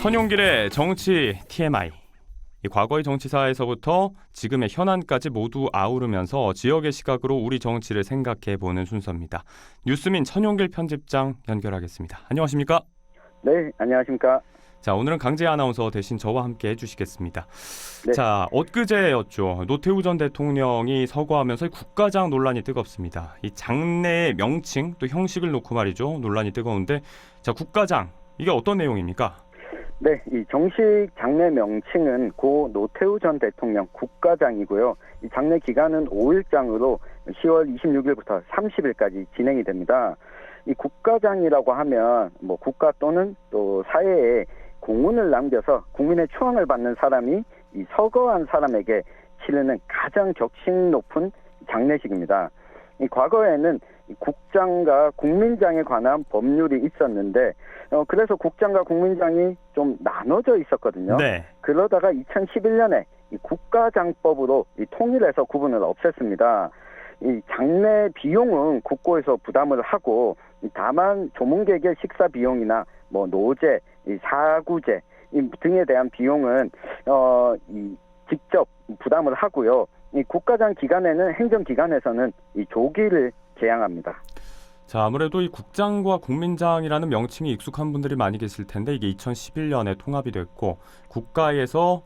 천용길의 정치 TMI. 이 과거의 정치사에서부터 지금의 현안까지 모두 아우르면서 지역의 시각으로 우리 정치를 생각해보는 순서입니다. 뉴스민 천용길 편집장 연결하겠습니다. 안녕하십니까? 네, 안녕하십니까? 자, 오늘은 강재 아나운서 대신 저와 함께 해주시겠습니다. 네. 자, 엊그제였죠. 노태우 전 대통령이 서거하면서 국가장 논란이 뜨겁습니다. 이 장례의 명칭 또 형식을 놓고 말이죠. 논란이 뜨거운데, 자, 국가장 이게 어떤 내용입니까? 네, 이 정식 장례 명칭은 고 노태우 전 대통령 국가장이고요. 이 장례 기간은 5일장으로 10월 26일부터 30일까지 진행이 됩니다. 이 국가장이라고 하면 뭐 국가 또는 또 사회에 공훈을 남겨서 국민의 추앙을 받는 사람이 이 서거한 사람에게 치르는 가장 격식 높은 장례식입니다. 이 과거에는 국장과 국민장에 관한 법률이 있었는데 그래서 국장과 국민장이 좀 나눠져 있었거든요. 네. 그러다가 2011년에 이 국가장법으로 이 통일해서 구분을 없앴습니다. 이 장례 비용은 국고에서 부담을 하고 다만 조문객의 식사 비용이나 뭐 노제, 이 사구제 등에 대한 비용은 직접 부담을 하고요. 이 국가장 기간에는 행정기관에서는 이 조기를 제한합니다. 자, 아무래도 이 국장과 국민장이라는 명칭이 익숙한 분들이 많이 계실 텐데 이게 2011년에 통합이 됐고 국가에서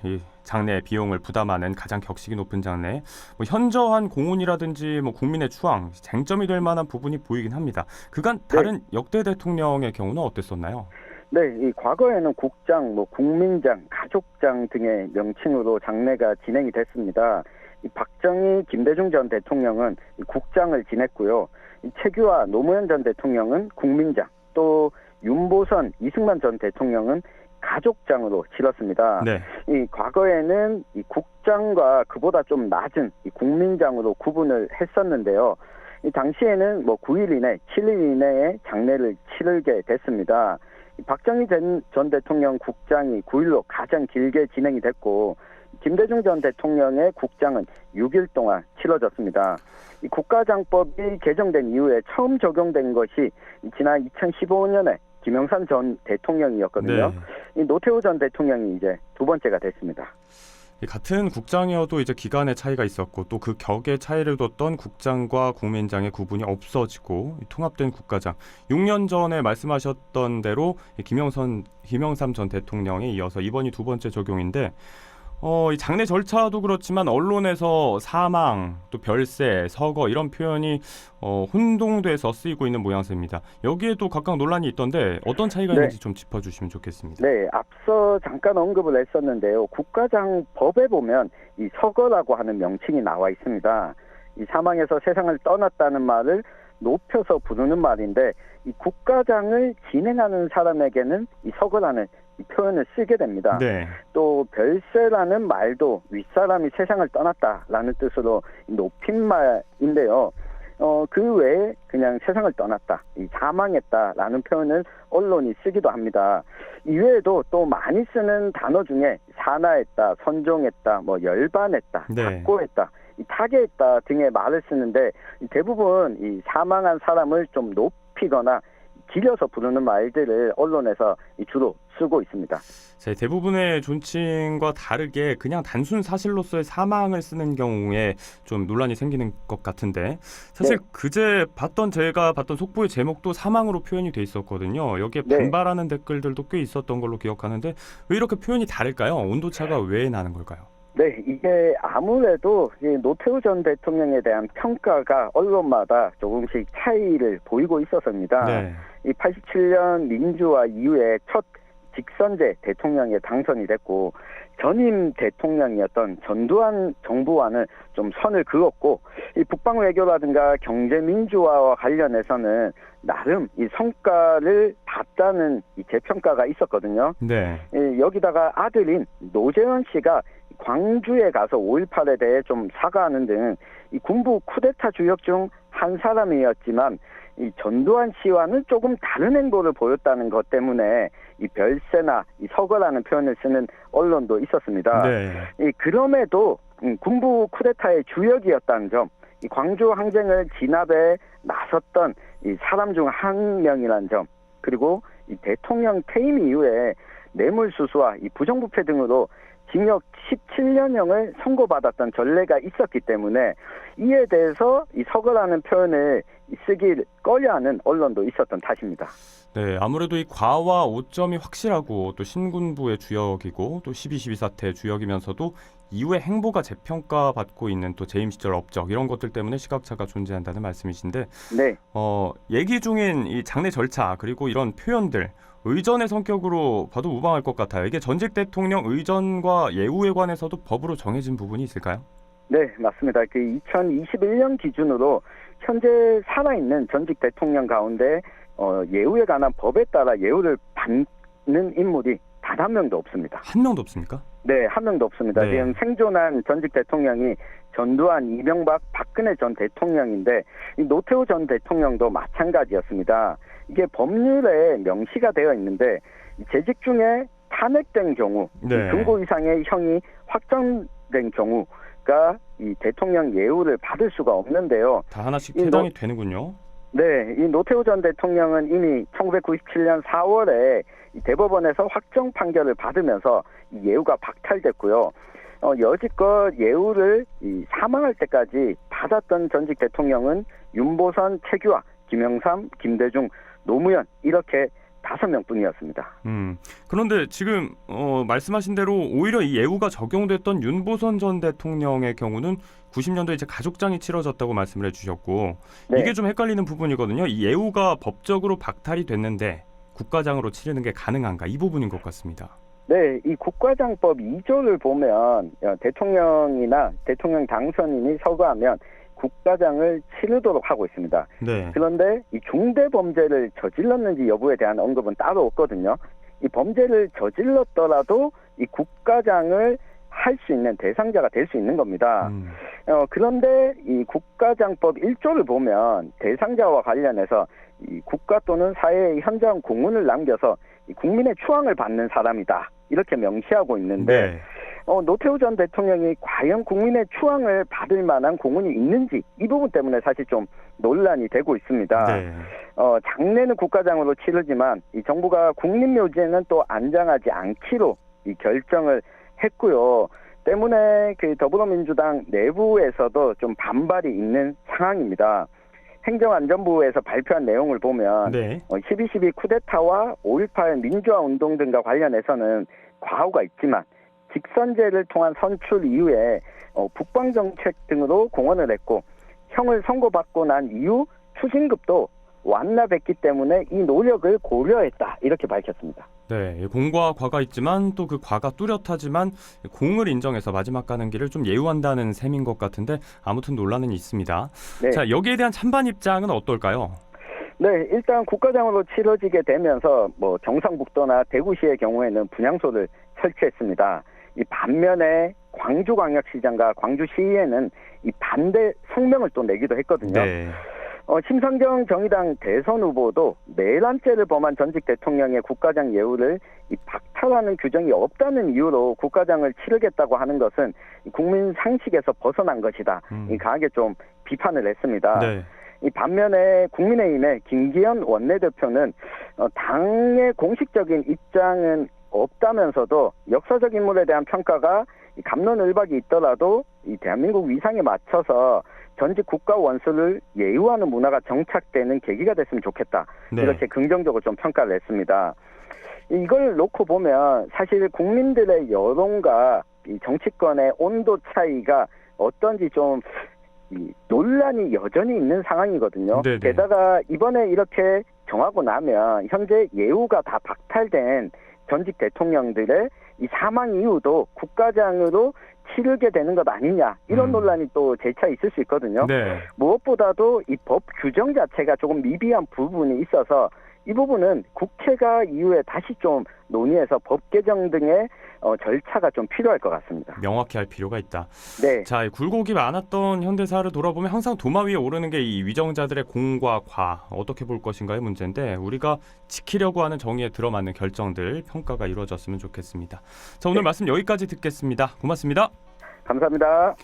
이 장례 비용을 부담하는 가장 격식이 높은 장례, 뭐 현저한 공훈이라든지 뭐 국민의 추앙, 쟁점이 될 만한 부분이 보이긴 합니다. 그간 다른 역대 대통령의 경우는 어땠었나요? 네, 이 과거에는 국장, 뭐 국민장, 가족장 등의 명칭으로 장례가 진행이 됐습니다. 이 박정희, 김대중 전 대통령은 이 국장을 지냈고요. 이 최규하, 노무현 전 대통령은 국민장, 또 윤보선, 이승만 전 대통령은 가족장으로 치렀습니다. 네. 이 과거에는 이 국장과 그보다 좀 낮은 이 국민장으로 구분을 했었는데요. 이 당시에는 뭐 9일 이내, 7일 이내에 장례를 치르게 됐습니다. 박정희 전 대통령 국장이 9일로 가장 길게 진행이 됐고 김대중 전 대통령의 국장은 6일 동안 치러졌습니다. 이 국가장법이 개정된 이후에 처음 적용된 것이 지난 2015년에 김영삼 전 대통령이었거든요. 네. 이 노태우 전 대통령이 이제 두 번째가 됐습니다. 같은 국장이어도 이제 기간의 차이가 있었고 또 그 격의 차이를 뒀던 국장과 국민장의 구분이 없어지고 통합된 국가장. 6년 전에 말씀하셨던 대로 김영삼 전 대통령에 이어서 이번이 두 번째 적용인데 이 장례 절차도 그렇지만 언론에서 사망, 또 별세, 서거 이런 표현이 혼동돼서 쓰이고 있는 모양새입니다. 여기에도 각각 논란이 있던데 어떤 차이가 있는지 좀 짚어주시면 좋겠습니다. 네, 앞서 잠깐 언급을 했었는데요. 국가장법에 보면 이 서거라고 하는 명칭이 나와 있습니다. 이 사망해서 세상을 떠났다는 말을 높여서 부르는 말인데 이 국가장을 진행하는 사람에게는 이 서거라는 이 표현을 쓰게 됩니다. 네. 또 별세라는 말도 윗사람이 세상을 떠났다라는 뜻으로 높임말인데요. 그 외에 그냥 세상을 떠났다, 이 사망했다라는 표현을 언론이 쓰기도 합니다. 이외에도 또 많이 쓰는 단어 중에 사나했다, 선종했다, 뭐 열반했다, 네. 각고했다, 타계했다 등의 말을 쓰는데 대부분 이 사망한 사람을 좀 높이거나 길여서 부르는 말들을 언론에서 주로 쓰고 있습니다. 대부분의 존칭과 다르게 그냥 단순 사실로서의 사망을 쓰는 경우에 좀 논란이 생기는 것 같은데 사실 그제 제가 봤던 속보의 제목도 사망으로 표현이 돼 있었거든요. 여기에 반발하는 댓글들도 꽤 있었던 걸로 기억하는데 왜 이렇게 표현이 다를까요? 온도차가 왜 나는 걸까요? 네, 이게 아무래도 노태우 전 대통령에 대한 평가가 언론마다 조금씩 차이를 보이고 있었습니다. 네. 이 87년 민주화 이후에 첫 직선제 대통령에 당선이 됐고 전임 대통령이었던 전두환 정부와는 좀 선을 그었고 이 북방 외교라든가 경제 민주화와 관련해서는 나름 이 성과를 봤다는 이 재평가가 있었거든요. 네. 여기다가 아들인 노재현 씨가 광주에 가서 5.18에 대해 좀 사과하는 등 이 군부 쿠데타 주역 중 한 사람이었지만 이 전두환 씨와는 조금 다른 행보를 보였다는 것 때문에 이 별세나 이 서거라는 표현을 쓰는 언론도 있었습니다. 네. 그럼에도 군부 쿠데타의 주역이었다는 점, 이 광주 항쟁을 진압에 나섰던 이 사람 중 한 명이라는 점, 그리고 이 대통령 퇴임 이후에 뇌물수수와 이 부정부패 등으로 징역 17년형을 선고받았던 전례가 있었기 때문에 이에 대해서 이 서거라는 표현을 쓰길 꺼려하는 언론도 있었던 탓입니다. 네, 아무래도 이 과와 오점이 확실하고 또 신군부의 주역이고 또 12.12 사태 주역이면서도 이후의 행보가 재평가받고 있는 또 재임 시절 업적 이런 것들 때문에 시각차가 존재한다는 말씀이신데 네. 얘기 중인 이 장례 절차 그리고 이런 표현들 의전의 성격으로 봐도 무방할 것 같아요. 이게 전직 대통령 의전과 예우에 관해서도 법으로 정해진 부분이 있을까요? 네, 맞습니다. 그 2021년 기준으로 현재 살아있는 전직 대통령 가운데 예우에 관한 법에 따라 예우를 받는 인물이 단 한 명도 없습니다. 한 명도 없습니까? 네, 한 명도 없습니다. 네. 지금 생존한 전직 대통령이 전두환, 이명박, 박근혜 전 대통령인데 이 노태우 전 대통령도 마찬가지였습니다. 이게 법률에 명시가 되어 있는데 재직 중에 탄핵된 경우, 네. 이 금고 이상의 형이 확정된 경우가 이 대통령 예우를 받을 수가 없는데요. 다 하나씩 해당이 되는군요. 네, 이 노태우 전 대통령은 이미 1997년 4월에 이 대법원에서 확정 판결을 받으면서 이 예우가 박탈됐고요. 여지껏 예우를 이 사망할 때까지 받았던 전직 대통령은 윤보선, 최규하, 김영삼, 김대중, 노무현 이렇게 5명뿐이었습니다. 그런데 지금 말씀하신 대로 오히려 이 예우가 적용됐던 윤보선 전 대통령의 경우는 90년도에 이제 가족장이 치러졌다고 말씀을 해주셨고 네. 이게 좀 헷갈리는 부분이거든요. 이 예우가 법적으로 박탈이 됐는데 국가장으로 치르는 게 가능한가 이 부분인 것 같습니다. 네, 이 국가장법 2조를 보면 대통령이나 대통령 당선인이 서거하면 국가장을 치르도록 하고 있습니다. 네. 그런데 이 중대 범죄를 저질렀는지 여부에 대한 언급은 따로 없거든요. 이 범죄를 저질렀더라도 이 국가장을 할 수 있는 대상자가 될 수 있는 겁니다. 그런데 이 국가장법 1조를 보면 대상자와 관련해서 이 국가 또는 사회의 현장 공훈을 남겨서 이 국민의 추앙을 받는 사람이다. 이렇게 명시하고 있는데 네. 노태우 전 대통령이 과연 국민의 추앙을 받을 만한 공훈이 있는지 이 부분 때문에 사실 좀 논란이 되고 있습니다. 네. 장례는 국가장으로 치르지만 이 정부가 국립묘지에는 또 안장하지 않기로 이 결정을 했고요. 때문에 그 더불어민주당 내부에서도 좀 반발이 있는 상황입니다. 행정안전부에서 발표한 내용을 보면 네. 12.12 쿠데타와 5.18 민주화 운동 등과 관련해서는 과오가 있지만 직선제를 통한 선출 이후에 북방정책 등으로 공헌을 했고 형을 선고받고 난 이후 추징급도 완납했기 때문에 이 노력을 고려했다 이렇게 밝혔습니다. 네, 공과 과가 있지만 또 그 과가 뚜렷하지만 공을 인정해서 마지막 가는 길을 좀 예우한다는 셈인 것 같은데 아무튼 논란은 있습니다. 네. 자, 여기에 대한 찬반 입장은 어떨까요? 네, 일단 국가장으로 치러지게 되면서 경상북도나 대구시의 경우에는 분향소를 설치했습니다. 이 반면에 광주광역시장과 광주시의회는 이 반대 성명을 또 내기도 했거든요. 네. 심상정 정의당 대선 후보도 내란죄를 범한 전직 대통령의 국가장 예우를 이 박탈하는 규정이 없다는 이유로 국가장을 치르겠다고 하는 것은 국민 상식에서 벗어난 것이다. 이 강하게 좀 비판을 했습니다. 네. 이 반면에 국민의힘의 김기현 원내대표는 당의 공식적인 입장은 없다면서도 역사적 인물에 대한 평가가 갑론을박이 있더라도 이 대한민국 위상에 맞춰서 전직 국가 원수를 예우하는 문화가 정착되는 계기가 됐으면 좋겠다. 네. 이렇게 긍정적으로 좀 평가를 했습니다. 이걸 놓고 보면 사실 국민들의 여론과 이 정치권의 온도 차이가 어떤지 좀 논란이 여전히 있는 상황이거든요. 네네. 게다가 이번에 이렇게 정하고 나면 현재 예우가 다 박탈된 전직 대통령들의 이 사망 이후도 국가장으로 치르게 되는 것 아니냐 이런 논란이 또 재차 있을 수 있거든요. 네. 무엇보다도 이 법 규정 자체가 조금 미비한 부분이 있어서 이 부분은 국회가 이후에 다시 좀 논의해서 법 개정 등의 절차가 좀 필요할 것 같습니다. 명확히 할 필요가 있다. 네. 자, 굴곡이 많았던 현대사를 돌아보면 항상 도마 위에 오르는 게 이 위정자들의 공과 과 어떻게 볼 것인가의 문제인데 우리가 지키려고 하는 정의에 들어맞는 결정들 평가가 이루어졌으면 좋겠습니다. 자, 오늘 네. 말씀 여기까지 듣겠습니다. 고맙습니다. 감사합니다.